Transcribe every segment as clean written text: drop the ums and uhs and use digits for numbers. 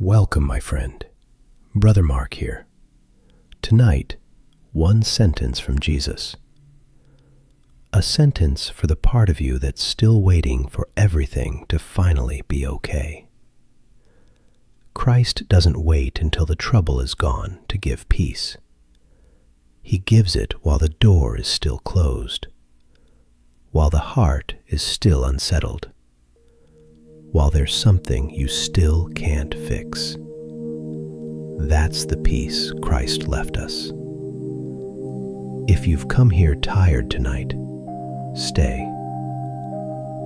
Welcome, my friend. Brother Mark here. Tonight, one sentence from Jesus. A sentence for the part of you that's still waiting for everything to finally be okay. Christ doesn't wait until the trouble is gone to give peace. He gives it while the door is still closed, while the heart is still unsettled, while there's something you still can't fix. That's the peace Christ left us. If you've come here tired tonight, stay.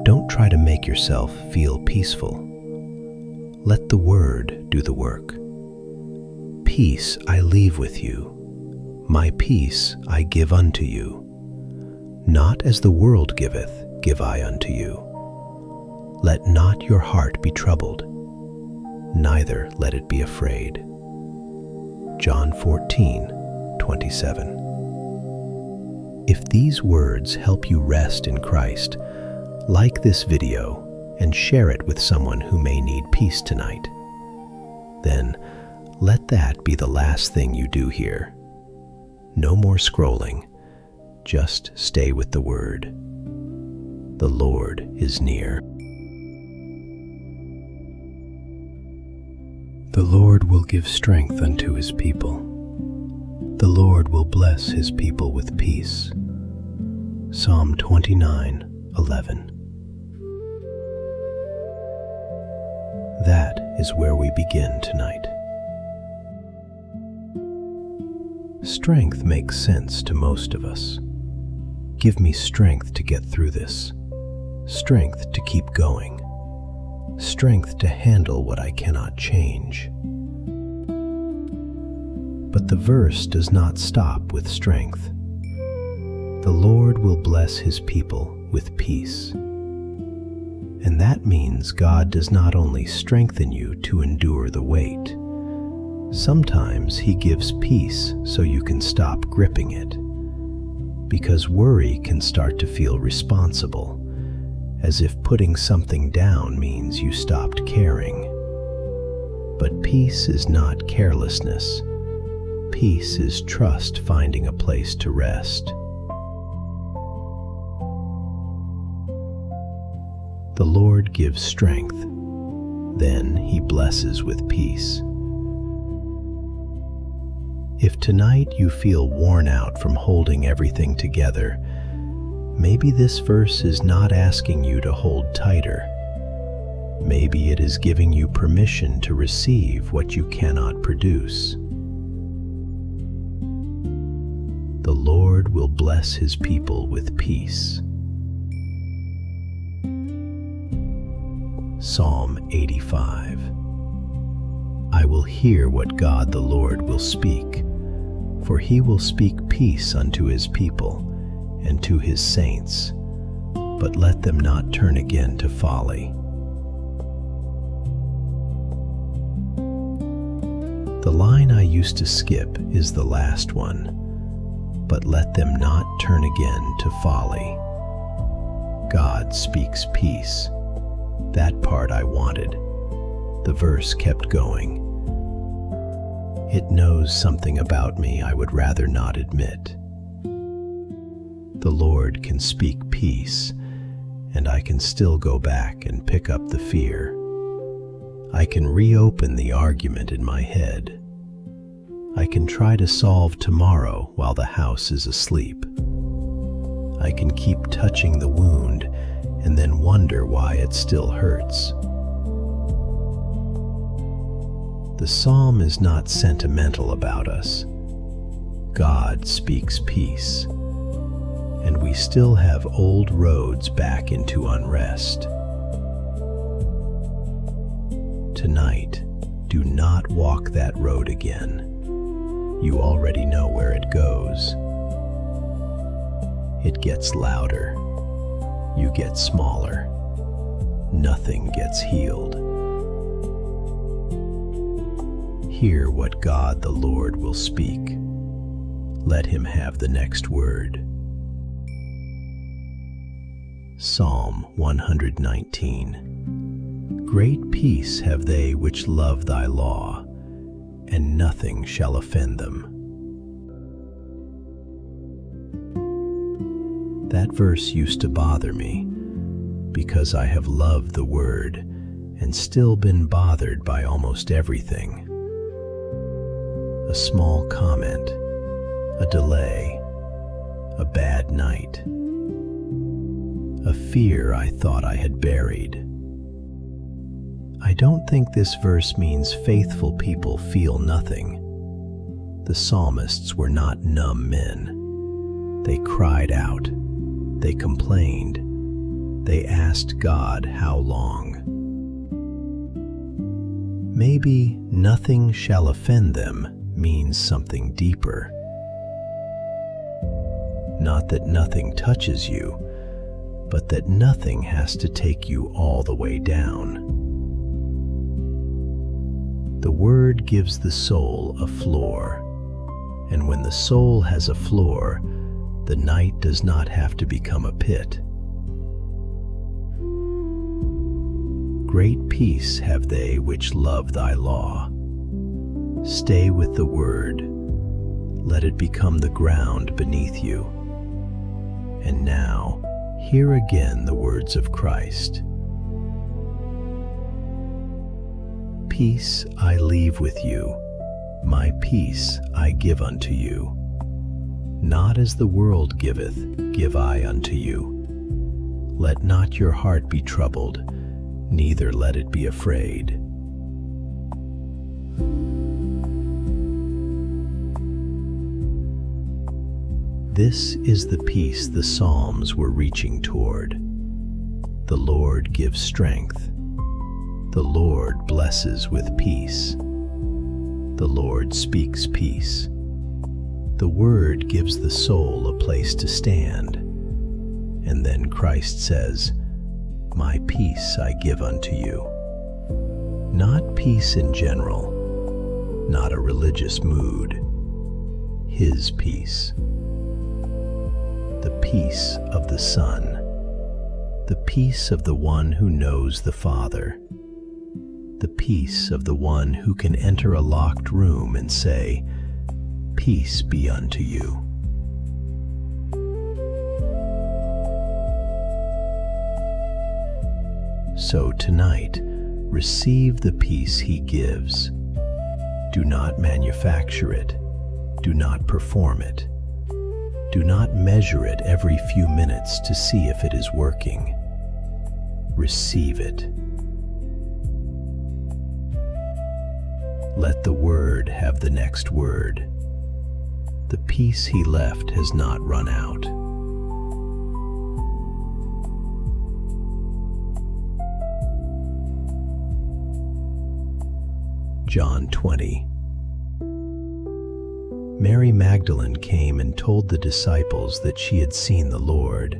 Don't try to make yourself feel peaceful. Let the Word do the work. Peace I leave with you. My peace I give unto you. Not as the world giveth, give I unto you. Let not your heart be troubled, neither let it be afraid. John 14:27. If these words help you rest in Christ, like this video and share it with someone who may need peace tonight. Then let that be the last thing you do here. No more scrolling, just stay with the Word. The Lord is near. The Lord will give strength unto his people. The Lord will bless his people with peace. Psalm 29:11. That is where we begin tonight. Strength makes sense to most of us. Give me strength to get through this. Strength to keep going. Strength to handle what I cannot change. But the verse does not stop with strength. The Lord will bless his people with peace. And that means God does not only strengthen you to endure the weight. Sometimes he gives peace so you can stop gripping it. Because worry can start to feel responsible, as if putting something down means you stopped caring. But peace is not carelessness. Peace is trust finding a place to rest. The Lord gives strength, then he blesses with peace. If tonight you feel worn out from holding everything together, maybe this verse is not asking you to hold tighter. Maybe it is giving you permission to receive what you cannot produce. The Lord will bless his people with peace. Psalm 85. I will hear what God the Lord will speak, for he will speak peace unto his people and to his saints, but let them not turn again to folly. The line I used to skip is the last one, but let them not turn again to folly. God speaks peace. That part I wanted. The verse kept going. It knows something about me I would rather not admit. The Lord can speak peace, and I can still go back and pick up the fear. I can reopen the argument in my head. I can try to solve tomorrow while the house is asleep. I can keep touching the wound and then wonder why it still hurts. The psalm is not sentimental about us. God speaks peace, and we still have old roads back into unrest. Tonight, do not walk that road again. You already know where it goes. It gets louder. You get smaller. Nothing gets healed. Hear what God the Lord will speak. Let him have the next word. Psalm 119. Great peace have they which love thy law, and nothing shall offend them. That verse used to bother me because I have loved the Word and still been bothered by almost everything. A small comment, a delay, a bad night, a fear I thought I had buried. I don't think this verse means faithful people feel nothing. The psalmists were not numb men. They cried out. They complained. They asked God how long. Maybe nothing shall offend them means something deeper. Not that nothing touches you, but that nothing has to take you all the way down. The Word gives the soul a floor, and when the soul has a floor, the night does not have to become a pit. Great peace have they which love thy law. Stay with the Word. Let it become the ground beneath you. And now, hear again the words of Christ. Peace I leave with you, my peace I give unto you. Not as the world giveth, give I unto you. Let not your heart be troubled, neither let it be afraid. This is the peace the Psalms were reaching toward. The Lord gives strength. The Lord blesses with peace. The Lord speaks peace. The Word gives the soul a place to stand. And then Christ says, my peace I give unto you. Not peace in general, not a religious mood. His peace. The peace of the Son. The peace of the one who knows the Father. The peace of the one who can enter a locked room and say, peace be unto you. So tonight, receive the peace he gives. Do not manufacture it. Do not perform it. Do not measure it every few minutes to see if it is working. Receive it. Let the Word have the next word. The peace he left has not run out. John 20. Mary Magdalene came and told the disciples that she had seen the Lord,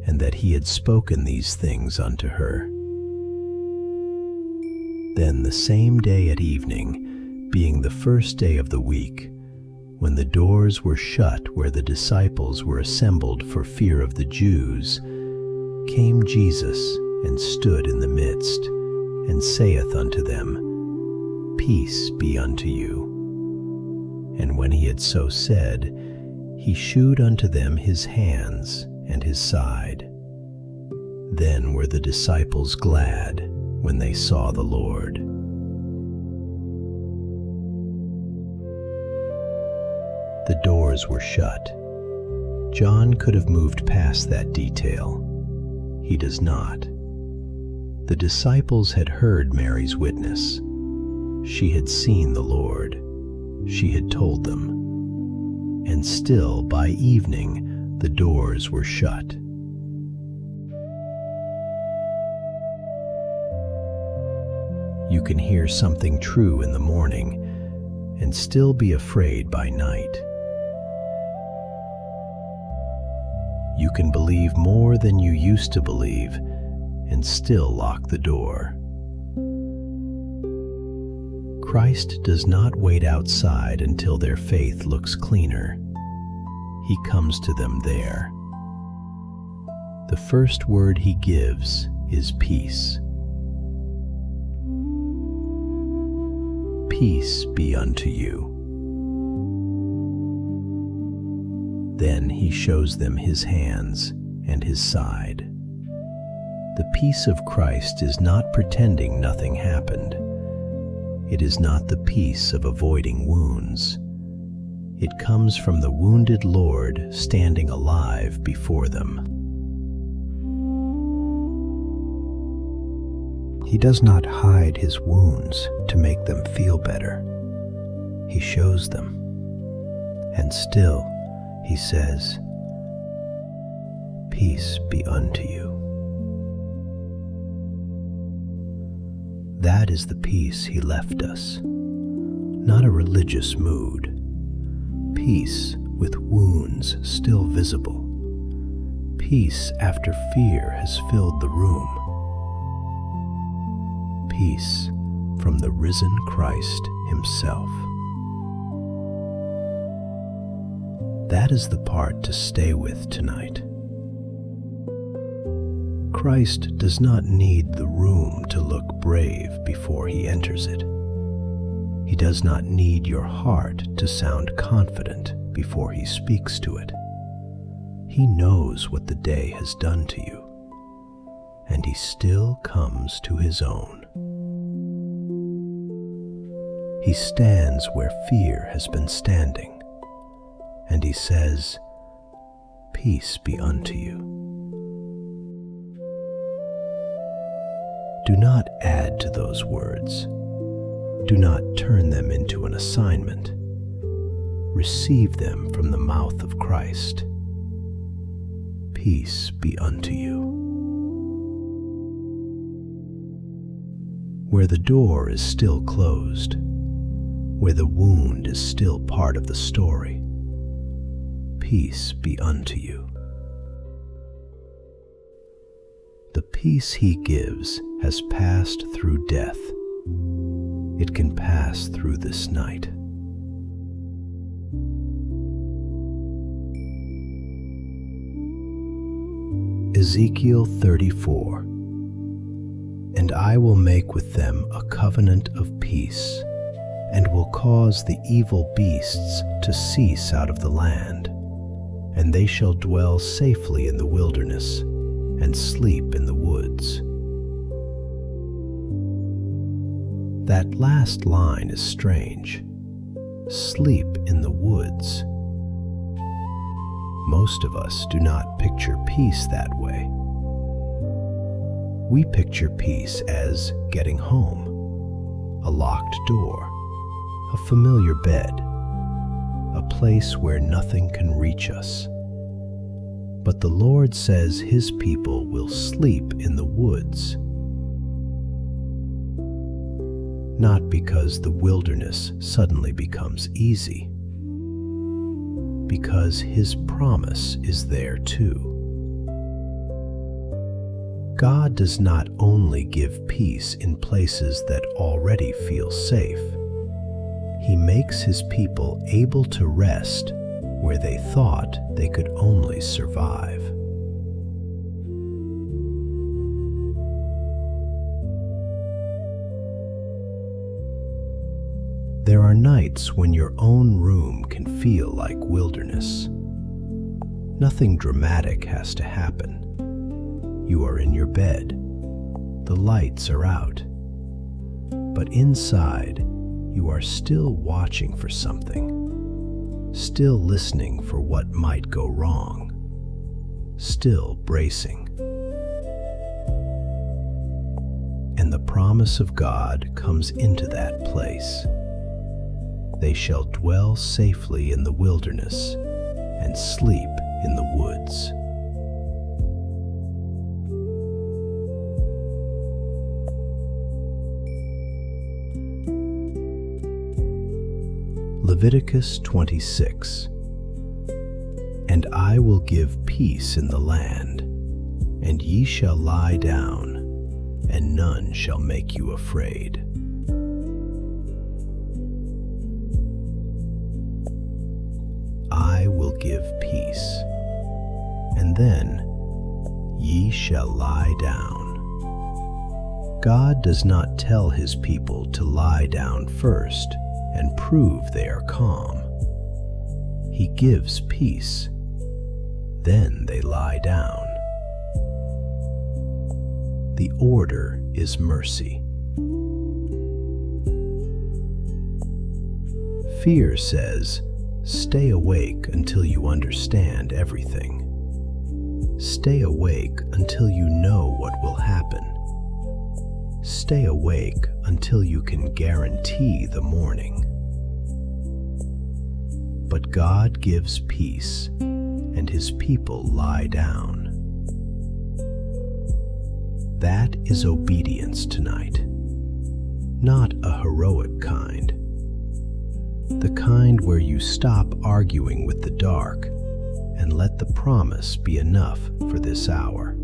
and that he had spoken these things unto her. Then the same day at evening, being the first day of the week, when the doors were shut where the disciples were assembled for fear of the Jews, came Jesus and stood in the midst, and saith unto them, Peace be unto you. And when he had so said, he shewed unto them his hands and his side. Then were the disciples glad when they saw the Lord. The doors were shut. John could have moved past that detail. He does not. The disciples had heard Mary's witness. She had seen the Lord. She had told them. And still, by evening, the doors were shut. You can hear something true in the morning and still be afraid by night. You can believe more than you used to believe and still lock the door. Christ does not wait outside until their faith looks cleaner. He comes to them there. The first word he gives is peace. Peace be unto you. Then he shows them his hands and his side. The peace of Christ is not pretending nothing happened. It is not the peace of avoiding wounds. It comes from the wounded Lord standing alive before them. He does not hide his wounds to make them feel better. He shows them. And still, he says, "Peace be unto you." That is the peace he left us, not a religious mood. Peace with wounds still visible. Peace after fear has filled the room. Peace from the risen Christ himself. That is the part to stay with tonight. Christ does not need the room to look brave before he enters it. He does not need your heart to sound confident before he speaks to it. He knows what the day has done to you, and he still comes to his own. He stands where fear has been standing, and he says, "Peace be unto you." Do not add to those words. Do not turn them into an assignment. Receive them from the mouth of Christ. Peace be unto you. Where the door is still closed, where the wound is still part of the story, peace be unto you. The peace he gives has passed through death. It can pass through this night. Ezekiel 34. And I will make with them a covenant of peace, and will cause the evil beasts to cease out of the land, and they shall dwell safely in the wilderness, and sleep in the woods. That last line is strange. Sleep in the woods. Most of us do not picture peace that way. We picture peace as getting home, a locked door, a familiar bed, a place where nothing can reach us. But the Lord says his people will sleep in the woods. Not because the wilderness suddenly becomes easy, because his promise is there too. God does not only give peace in places that already feel safe. He makes his people able to rest where they thought they could only survive. There are nights when your own room can feel like wilderness. Nothing dramatic has to happen. You are in your bed. The lights are out. But inside, you are still watching for something, still listening for what might go wrong, still bracing. And the promise of God comes into that place. They shall dwell safely in the wilderness and sleep in the woods. Leviticus 26. And I will give peace in the land, and ye shall lie down, and none shall make you afraid. I will give peace, and then ye shall lie down. God does not tell his people to lie down first and prove they are calm. He gives peace. Then they lie down. The order is mercy. Fear says, stay awake until you understand everything. Stay awake until you know what will happen. Stay awake until you can guarantee the morning. But God gives peace, and his people lie down. That is obedience tonight. Not a heroic kind. The kind where you stop arguing with the dark and let the promise be enough for this hour.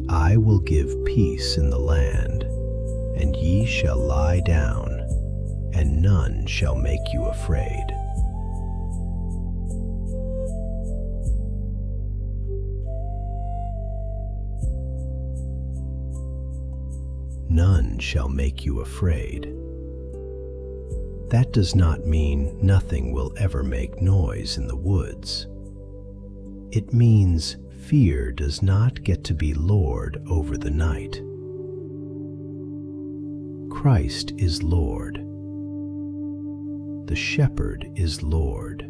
I will give peace in the land, and ye shall lie down, and none shall make you afraid. None shall make you afraid. That does not mean nothing will ever make noise in the woods. It means fear does not get to be Lord over the night. Christ is Lord. The shepherd is Lord.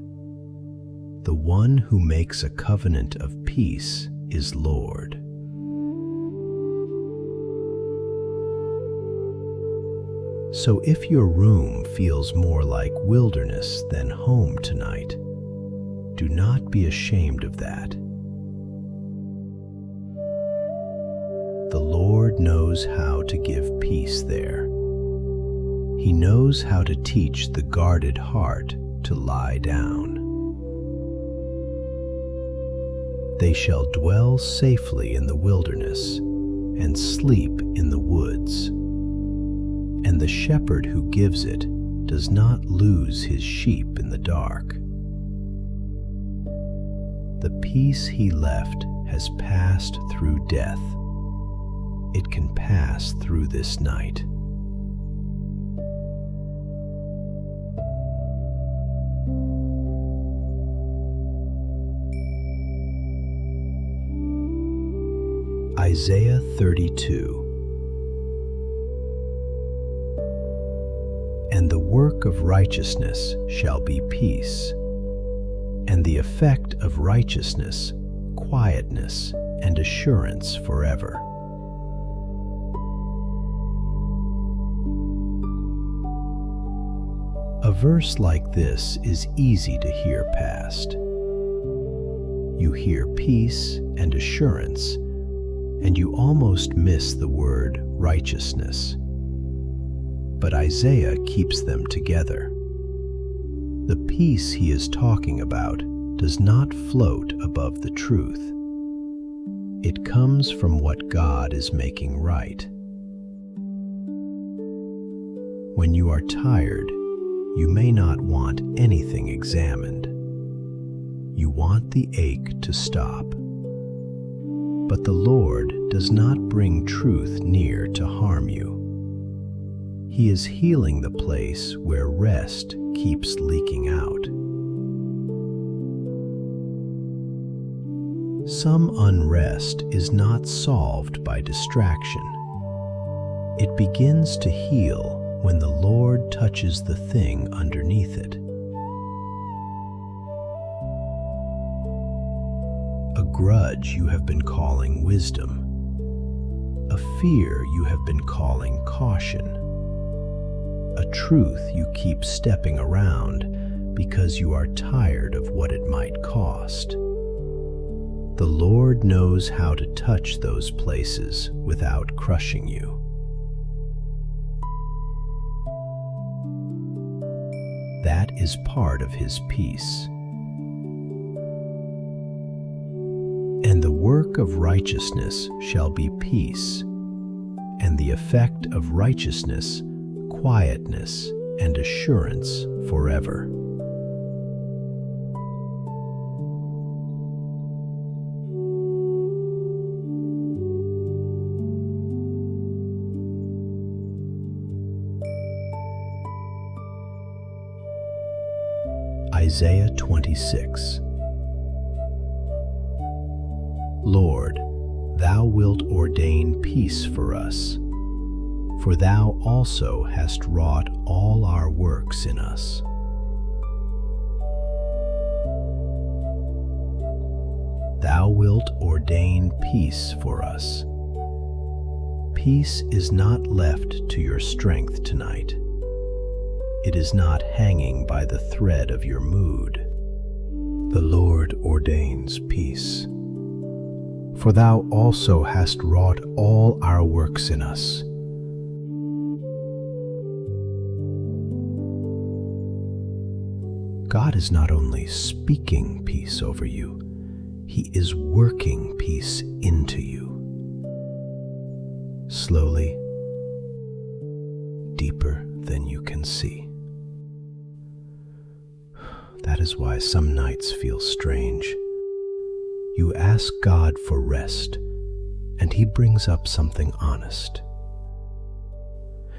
The one who makes a covenant of peace is Lord. So if your room feels more like wilderness than home tonight, do not be ashamed of that. The Lord knows how to give peace there. He knows how to teach the guarded heart to lie down. They shall dwell safely in the wilderness and sleep in the woods. And the shepherd who gives it does not lose his sheep in the dark. The peace he left has passed through death. It can pass through this night. Isaiah 32. And the work of righteousness shall be peace, and the effect of righteousness, quietness, and assurance forever. A verse like this is easy to hear past. You hear peace and assurance, and you almost miss the word righteousness. But Isaiah keeps them together. The peace he is talking about does not float above the truth. It comes from what God is making right. When you are tired, you may not want anything examined. You want the ache to stop. But the Lord does not bring truth near to harm you. He is healing the place where rest keeps leaking out. Some unrest is not solved by distraction. It begins to heal when the Lord touches the thing underneath it. A grudge you have been calling wisdom. A fear you have been calling caution. A truth you keep stepping around because you are tired of what it might cost. The Lord knows how to touch those places without crushing you. That is part of his peace. And the work of righteousness shall be peace, and the effect of righteousness, quietness, and assurance forever. Isaiah 26. Lord, thou wilt ordain peace for us, for thou also hast wrought all our works in us. Thou wilt ordain peace for us. Peace is not left to your strength tonight. It is not hanging by the thread of your mood. The Lord ordains peace. For thou also hast wrought all our works in us. God is not only speaking peace over you, He is working peace into you. Slowly, deeper than you can see. That is why some nights feel strange. You ask God for rest, and He brings up something honest.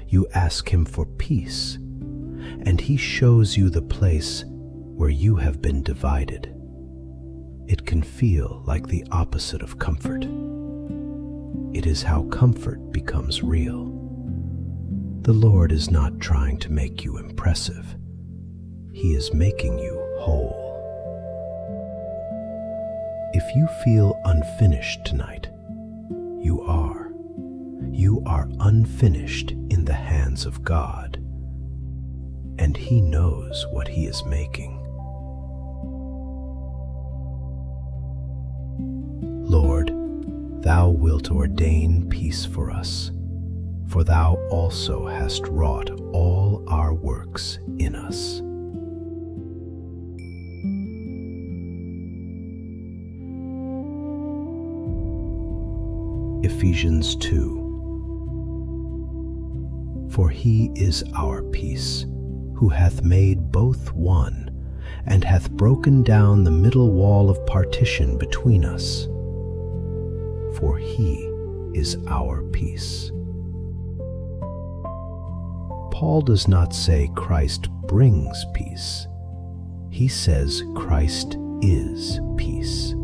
You ask Him for peace, and He shows you the place where you have been divided. It can feel like the opposite of comfort. It is how comfort becomes real. The Lord is not trying to make you impressive. He is making you whole. If you feel unfinished tonight, you are. You are unfinished in the hands of God, and He knows what He is making. Lord, thou wilt ordain peace for us, for thou also hast wrought all our works in us. Ephesians 2. For He is our peace, who hath made both one, and hath broken down the middle wall of partition between us. For He is our peace. Paul does not say Christ brings peace. He says Christ is peace.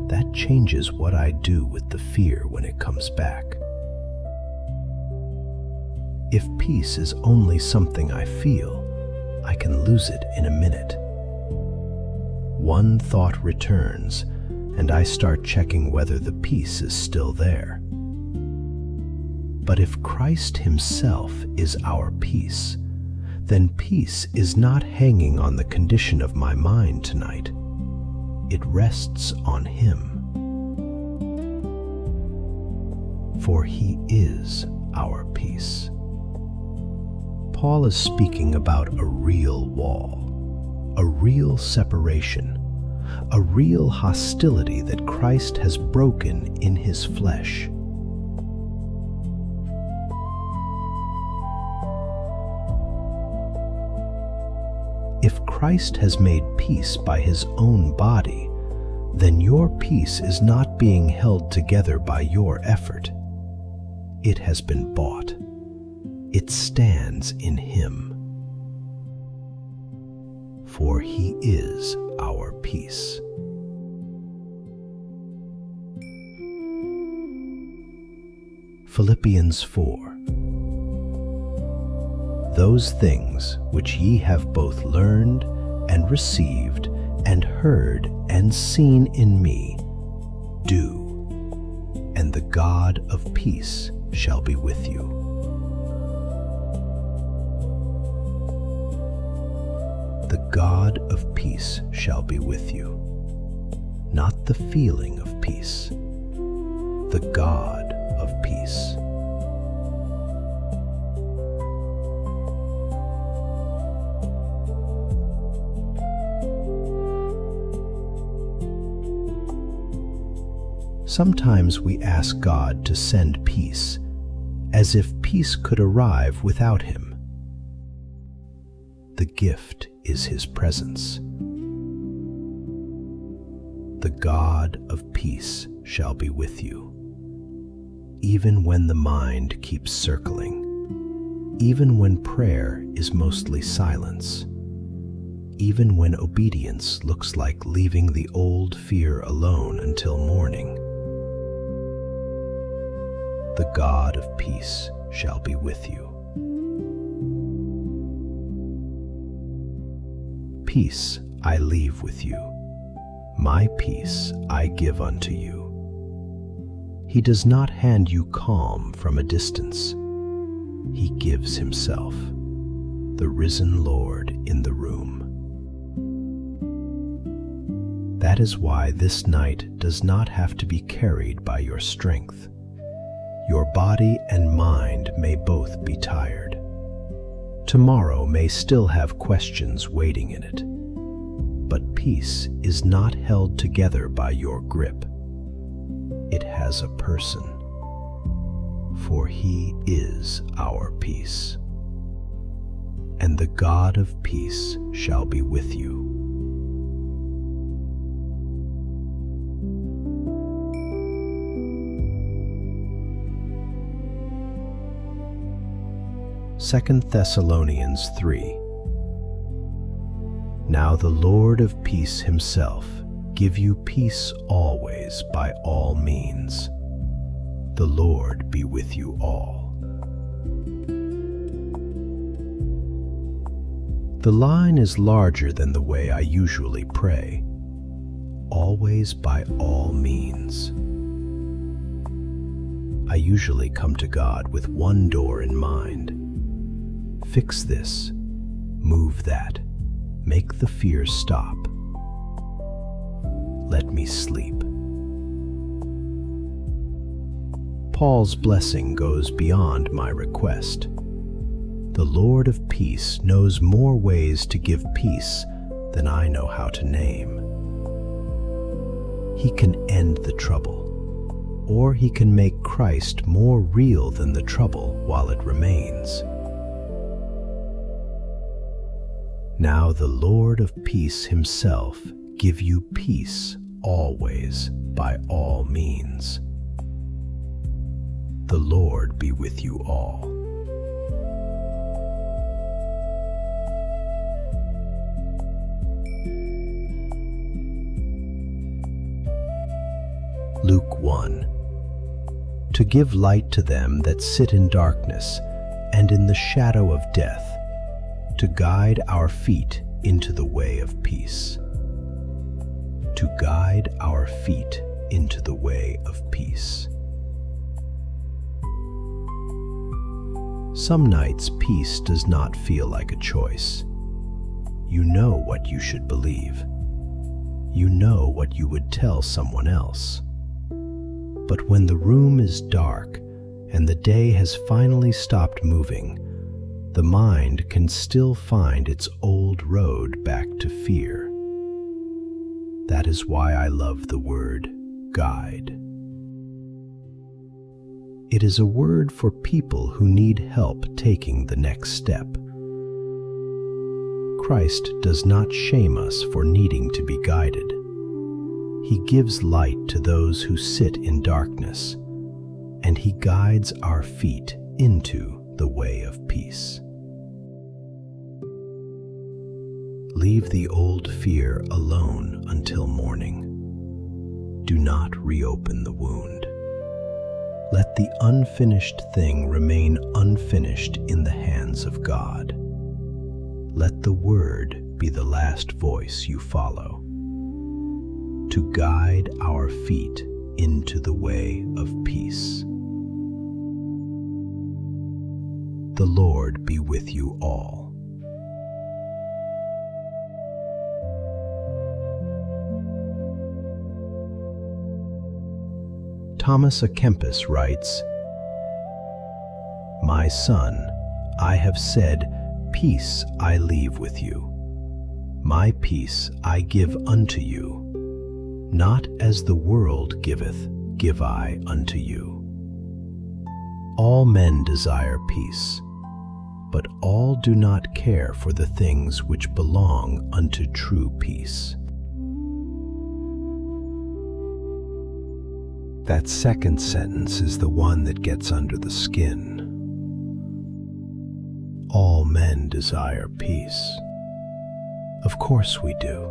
That changes what I do with the fear when it comes back. If peace is only something I feel, I can lose it in a minute. One thought returns, and I start checking whether the peace is still there. But if Christ Himself is our peace, then peace is not hanging on the condition of my mind tonight. It rests on Him. For He is our peace. Paul is speaking about a real wall, a real separation, a real hostility that Christ has broken in His flesh. If Christ has made peace by His own body, then your peace is not being held together by your effort. It has been bought. It stands in Him. For He is our peace. Philippians 4. Those things which ye have both learned and received and heard and seen in me, do, and the God of peace shall be with you. The God of peace shall be with you. Not the feeling of peace, the God of peace. Sometimes we ask God to send peace, as if peace could arrive without Him. The gift is His presence. The God of peace shall be with you. Even when the mind keeps circling, even when prayer is mostly silence, even when obedience looks like leaving the old fear alone until morning. The God of peace shall be with you. Peace I leave with you. My peace I give unto you. He does not hand you calm from a distance. He gives himself, the risen Lord, in the room. That is why this night does not have to be carried by your strength. Your body and mind may both be tired. Tomorrow may still have questions waiting in it. But peace is not held together by your grip. It has a person, for he is our peace. And the God of peace shall be with you. Second Thessalonians 3. Now the Lord of peace himself give you peace always by all means. The Lord be with you all. The line is larger than the way I usually pray. Always by all means. I usually come to God with one door in mind. Fix this, move that, make the fear stop. Let me sleep. Paul's blessing goes beyond my request. The Lord of peace knows more ways to give peace than I know how to name. He can end the trouble, or he can make Christ more real than the trouble while it remains. Now the Lord of peace himself give you peace always by all means. The Lord be with you all. Luke 1. To give light to them that sit in darkness and in the shadow of death, to guide our feet into the way of peace. To guide our feet into the way of peace. Some nights peace does not feel like a choice. You know what you should believe. You know what you would tell someone else. But when the room is dark and the day has finally stopped moving, the mind can still find its old road back to fear. That is why I love the word guide. It is a word for people who need help taking the next step. Christ does not shame us for needing to be guided. He gives light to those who sit in darkness, and he guides our feet into the way of peace. Leave the old fear alone until morning. Do not reopen the wound. Let the unfinished thing remain unfinished in the hands of God. Let the word be the last voice you follow. To guide our feet into the way of peace. The Lord be with you all. Thomas a Kempis writes, My son, I have said, peace I leave with you. My peace I give unto you. Not as the world giveth, give I unto you. All men desire peace, but all do not care for the things which belong unto true peace. That second sentence is the one that gets under the skin. All men desire peace, Of course we do.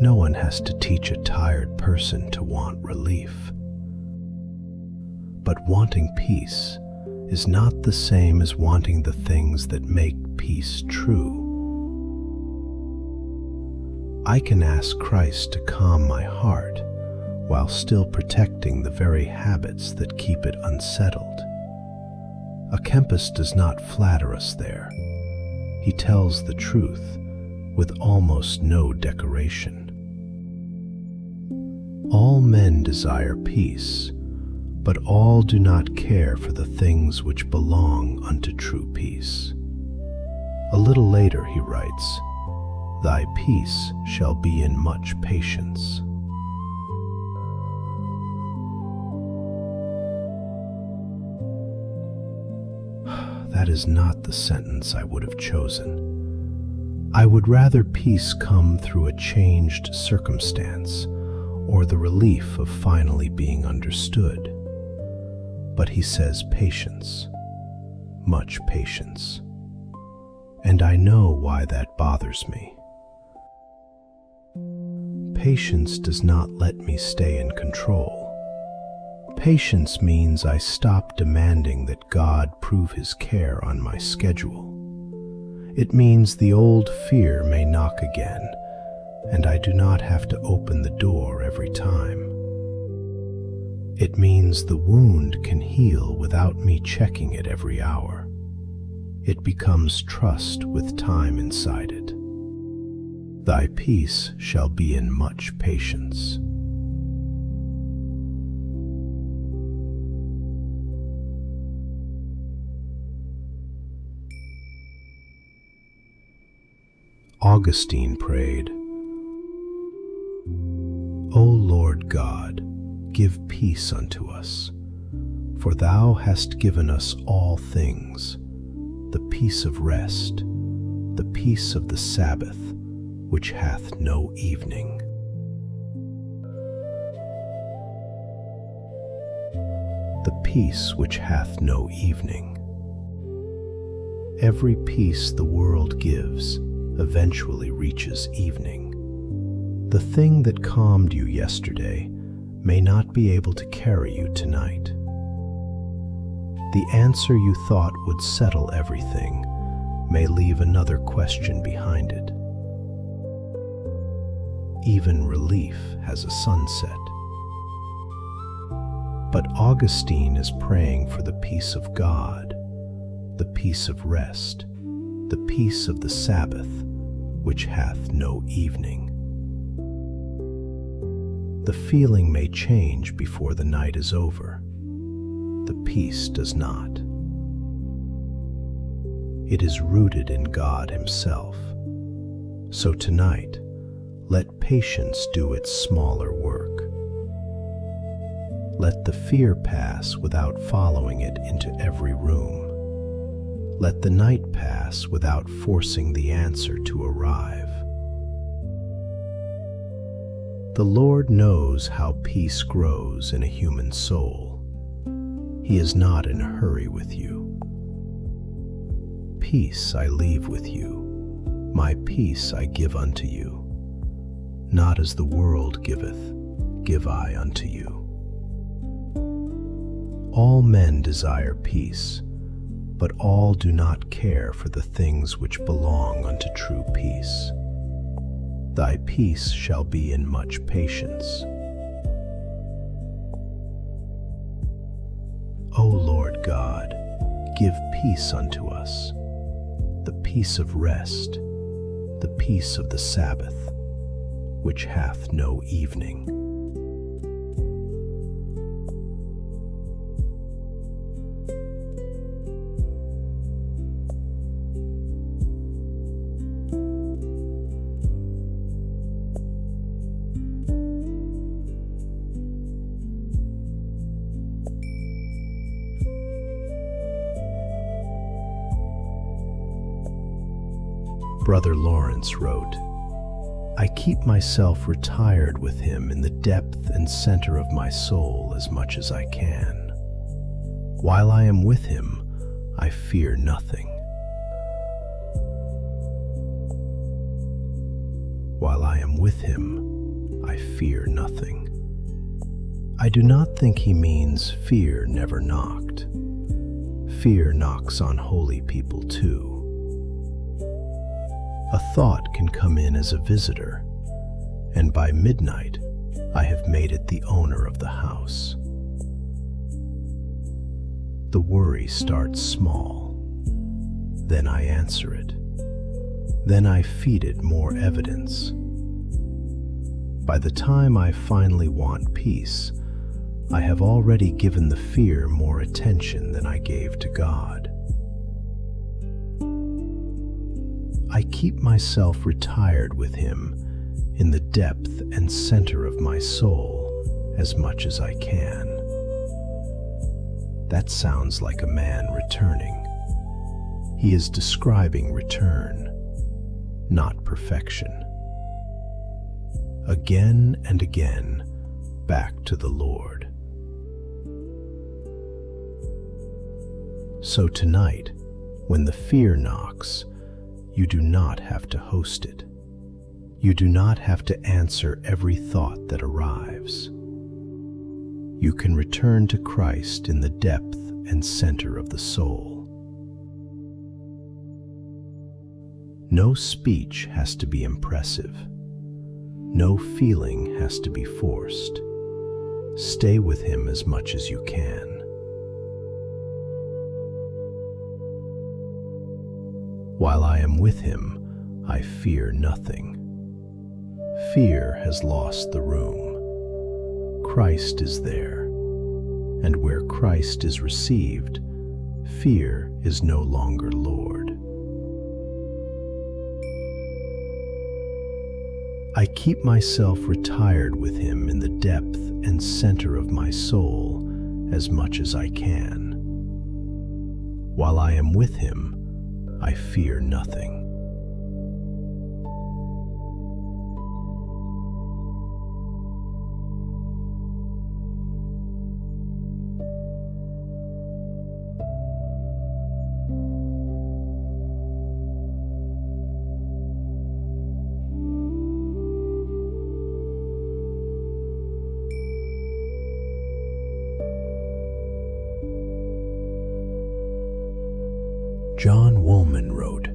No one has to teach a tired person to want relief. But wanting peace is not the same as wanting the things that make peace true. I can ask Christ to calm my heart while still protecting the very habits that keep it unsettled. A Kempis does not flatter us there. He tells the truth with almost no decoration. All men desire peace, but all do not care for the things which belong unto true peace. A little later he writes, "Thy peace shall be in much patience." That is not the sentence I would have chosen. I would rather peace come through a changed circumstance or the relief of finally being understood. But he says patience, much patience. And I know why that bothers me. Patience does not let me stay in control. Patience means I stop demanding that God prove his care on my schedule. It means the old fear may knock again, and I do not have to open the door every time. It means the wound can heal without me checking it every hour. It becomes trust with time inside it. Thy peace shall be in much patience. Augustine prayed, O Lord God, give peace unto us, for thou hast given us all things, the peace of rest, the peace of the Sabbath, which hath no evening. The peace which hath no evening. Every peace the world gives eventually reaches evening. The thing that calmed you yesterday may not be able to carry you tonight. The answer you thought would settle everything may leave another question behind it. Even relief has a sunset. But Augustine is praying for the peace of God, the peace of rest, the peace of the Sabbath, which hath no evening. The feeling may change before the night is over. The peace does not. It is rooted in God Himself. So tonight, let patience do its smaller work. Let the fear pass without following it into every room. Let the night pass without forcing the answer to arrive. The Lord knows how peace grows in a human soul. He is not in a hurry with you. Peace I leave with you, my peace I give unto you. Not as the world giveth, give I unto you. All men desire peace, but all do not care for the things which belong unto true peace. Thy peace shall be in much patience. O Lord God, give peace unto us, the peace of rest, the peace of the Sabbath, which hath no evening. Brother Lawrence wrote, I keep myself retired with him in the depth and center of my soul as much as I can. While I am with him, I fear nothing. While I am with him, I fear nothing. I do not think he means fear never knocked. Fear knocks on holy people too. A thought can come in as a visitor, and by midnight, I have made it the owner of the house. The worry starts small. Then I answer it. Then I feed it more evidence. By the time I finally want peace, I have already given the fear more attention than I gave to God. I keep myself retired with him in the depth and center of my soul as much as I can. That sounds like a man returning. He is describing return, not perfection. Again and again, back to the Lord. So tonight, when the fear knocks, you do not have to host it. You do not have to answer every thought that arrives. You can return to Christ in the depth and center of the soul. No speech has to be impressive. No feeling has to be forced. Stay with him as much as you can. While I am with him, I fear nothing. Fear has lost the room. Christ is there, and where Christ is received, fear is no longer Lord. I keep myself retired with him in the depth and center of my soul as much as I can. While I am with him, I fear nothing. John Woolman wrote,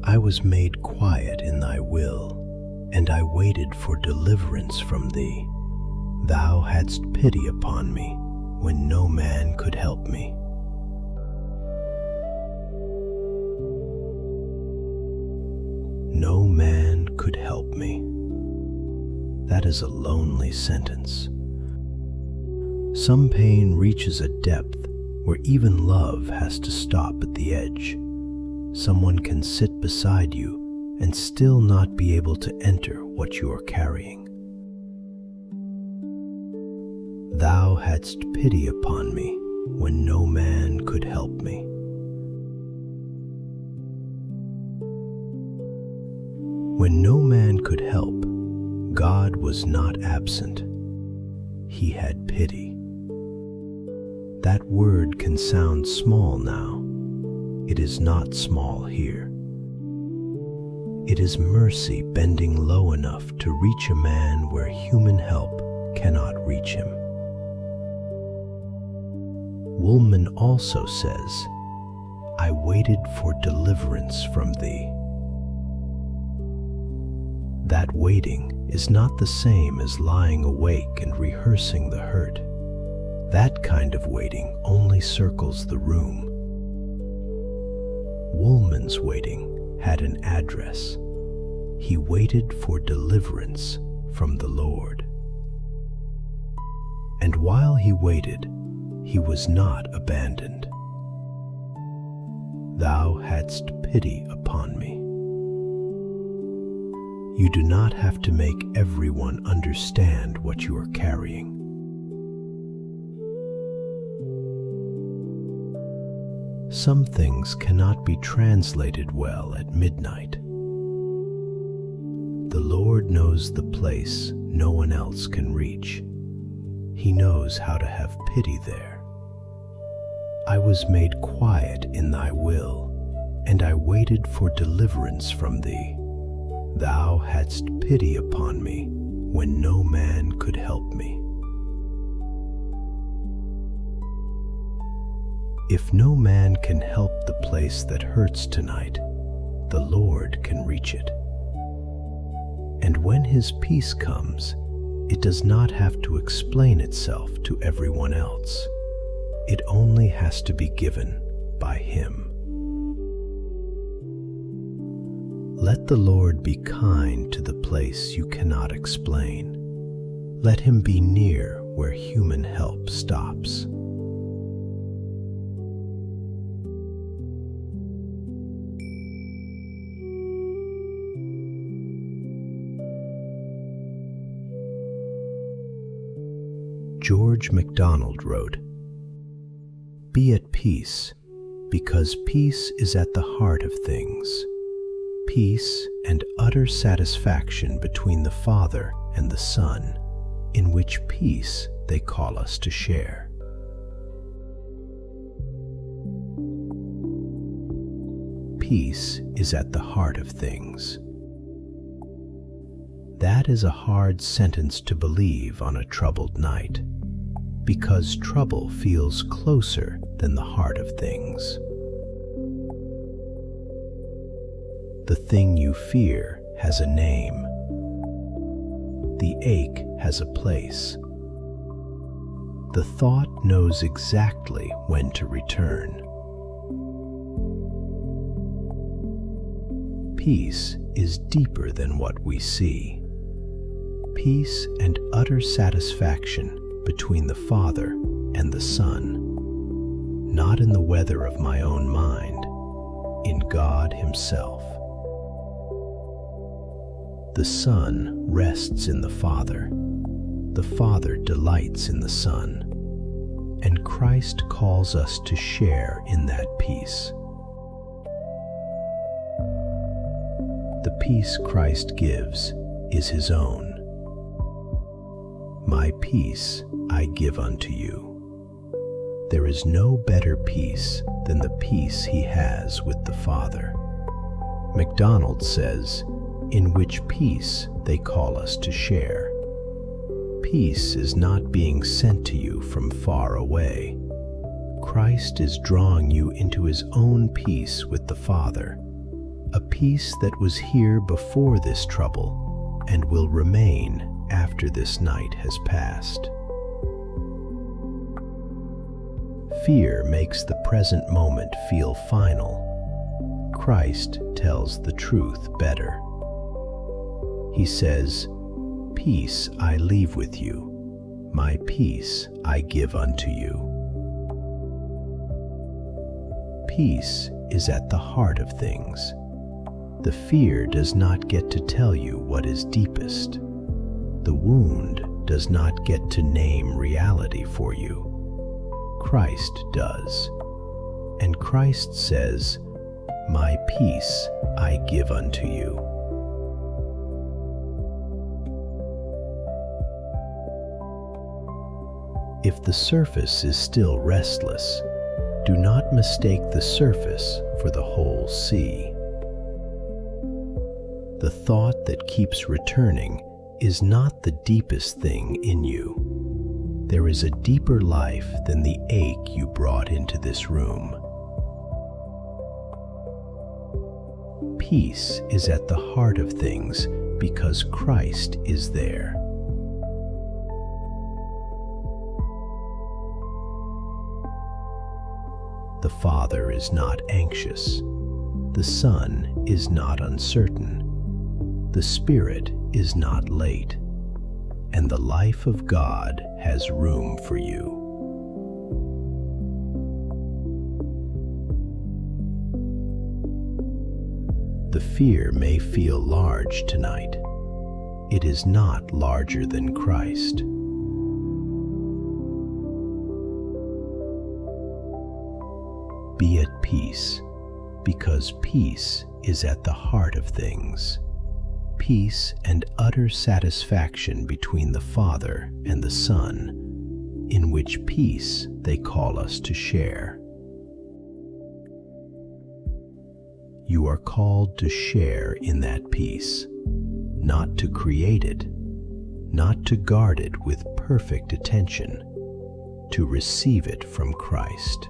I was made quiet in thy will, and I waited for deliverance from thee. Thou hadst pity upon me when no man could help me. No man could help me. That is a lonely sentence. Some pain reaches a depth where even love has to stop at the edge. Someone can sit beside you and still not be able to enter what you are carrying. Thou hadst pity upon me when no man could help me. When no man could help, God was not absent. He had pity. That word can sound small now. It is not small here. It is mercy bending low enough to reach a man where human help cannot reach him. Woolman also says, I waited for deliverance from thee. That waiting is not the same as lying awake and rehearsing the hurt. That kind of waiting only circles the room. Woolman's waiting had an address. He waited for deliverance from the Lord. And while he waited, he was not abandoned. Thou hadst pity upon me. You do not have to make everyone understand what you are carrying. Some things cannot be translated well at midnight. The Lord knows the place no one else can reach. He knows how to have pity there. I was made quiet in thy will, and I waited for deliverance from thee. Thou hadst pity upon me when no man could help me. If no man can help the place that hurts tonight, the Lord can reach it. And when His peace comes, it does not have to explain itself to everyone else. It only has to be given by Him. Let the Lord be kind to the place you cannot explain. Let Him be near where human help stops. George MacDonald wrote, "Be at peace, because peace is at the heart of things. Peace and utter satisfaction between the Father and the Son, in which peace they call us to share." Peace is at the heart of things. That is a hard sentence to believe on a troubled night, because trouble feels closer than the heart of things. The thing you fear has a name. The ache has a place. The thought knows exactly when to return. Peace is deeper than what we see. Peace and utter satisfaction between the Father and the Son, not in the weather of my own mind, in God Himself. The Son rests in the Father delights in the Son, and Christ calls us to share in that peace. The peace Christ gives is His own. My peace I give unto you. There is no better peace than the peace He has with the Father. MacDonald says, in which peace they call us to share. Peace is not being sent to you from far away. Christ is drawing you into His own peace with the Father, a peace that was here before this trouble and will remain after this night has passed. Fear makes the present moment feel final. Christ tells the truth better. He says, "Peace I leave with you, my peace I give unto you." Peace is at the heart of things. The fear does not get to tell you what is deepest. The wound does not get to name reality for you. Christ does. And Christ says, "My peace I give unto you." If the surface is still restless, do not mistake the surface for the whole sea. The thought that keeps returning is not the deepest thing in you. There is a deeper life than the ache you brought into this room. Peace is at the heart of things because Christ is there. The Father is not anxious. The Son is not uncertain. The Spirit is not late. And the life of God has room for you. The fear may feel large tonight. It is not larger than Christ. Be at peace, because peace is at the heart of things. Peace and utter satisfaction between the Father and the Son, in which peace they call us to share. You are called to share in that peace. not to create it, not to guard it with perfect attention, to receive it from Christ.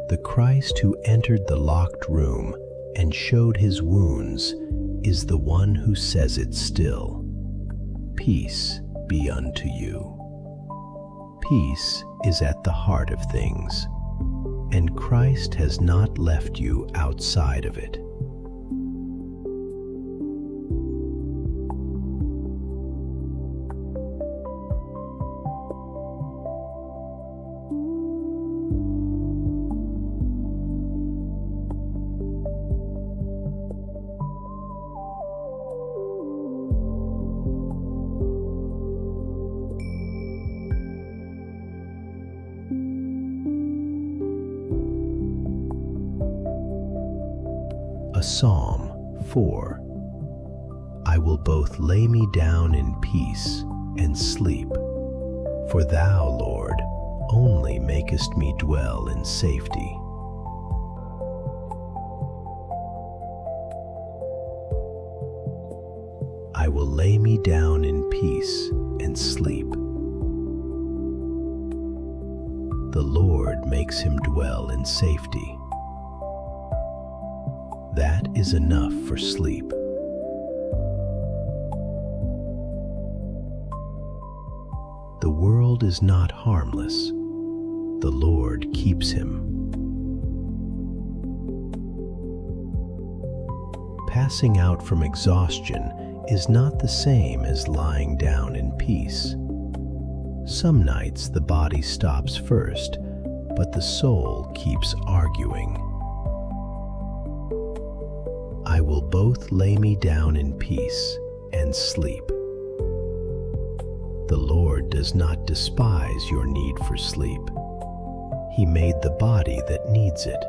The Christ who entered the locked room and showed his wounds is the one who says it still. Peace be unto you. Peace is at the heart of things, and Christ has not left you outside of it. A Psalm 4. I will both lay me down in peace and sleep, for thou, Lord, only makest me dwell in safety. I will lay me down in peace and sleep. The Lord makes him dwell in safety. That is enough for sleep. The world is not harmless. The Lord keeps him. Passing out from exhaustion is not the same as lying down in peace. Some nights the body stops first, but the soul keeps arguing. I will both lay me down in peace and sleep. The Lord does not despise your need for sleep. He made the body that needs it.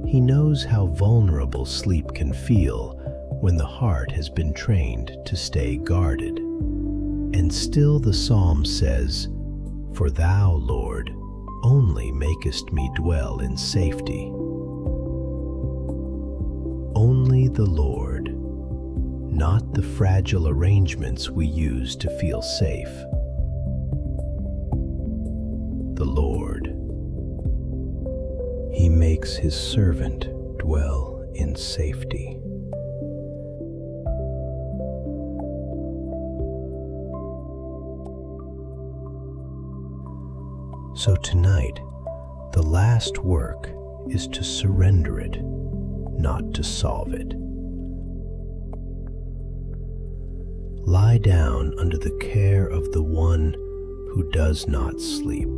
He knows how vulnerable sleep can feel when the heart has been trained to stay guarded. And still the psalm says, "For thou, Lord, only makest me dwell in safety." Only the Lord, not the fragile arrangements we use to feel safe. The Lord, he makes his servant dwell in safety. So tonight, the last work is to surrender it, not to solve it. Lie down under the care of the one who does not sleep.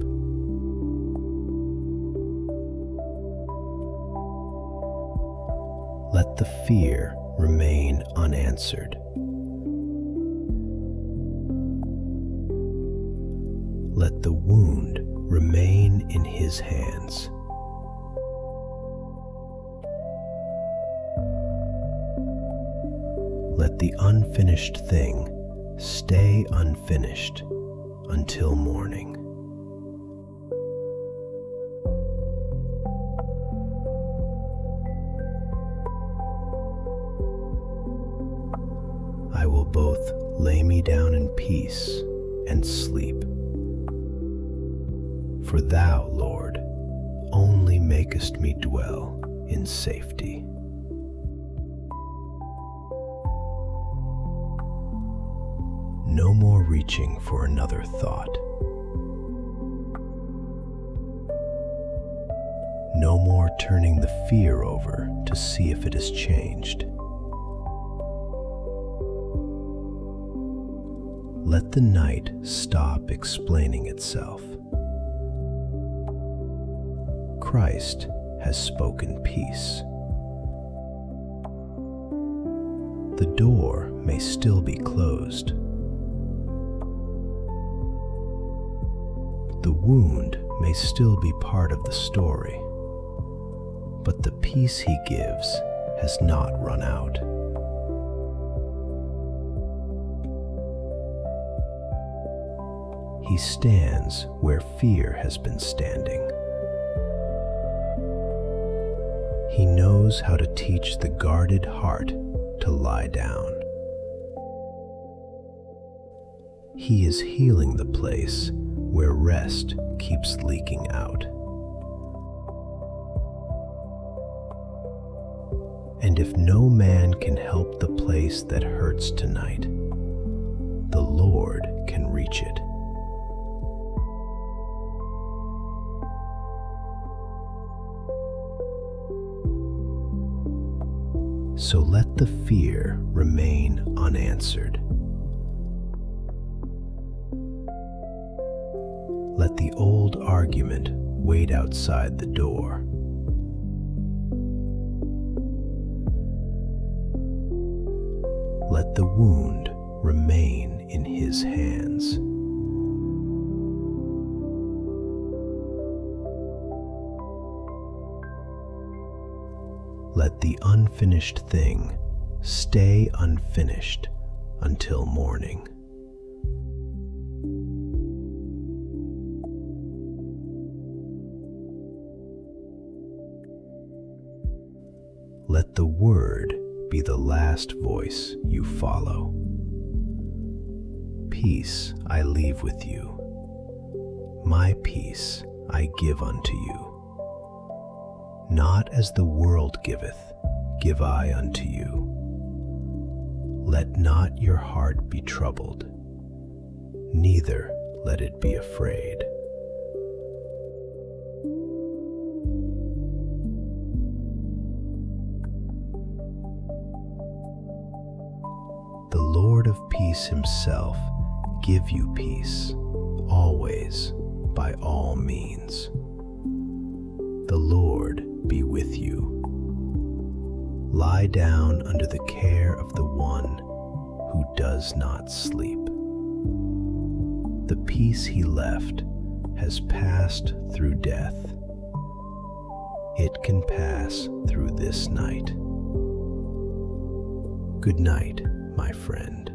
Let the fear remain unanswered. Let the wound remain in his hands. Let the unfinished thing stay unfinished until morning. I will both lay me down in peace and sleep. For thou, Lord, only makest me dwell in safety. No more reaching for another thought. No more turning the fear over to see if it has changed. Let the night stop explaining itself. Christ has spoken peace. The door may still be closed. The wound may still be part of the story, but the peace he gives has not run out. He stands where fear has been standing. He knows how to teach the guarded heart to lie down. He is healing the place where rest keeps leaking out. And if no man can help the place that hurts tonight, the Lord can reach it. So let the fear remain unanswered. Let the old argument wait outside the door. Let the wound remain in his hands. Let the unfinished thing stay unfinished until morning. Let the word be the last voice you follow. Peace I leave with you. My peace I give unto you. Not as the world giveth, give I unto you. Let not your heart be troubled, neither let it be afraid. The Lord of peace himself give you peace, always, by all means. The Lord be with you. Lie down under the care of the one who does not sleep. The peace he left has passed through death. It can pass through this night. Good night, my friend.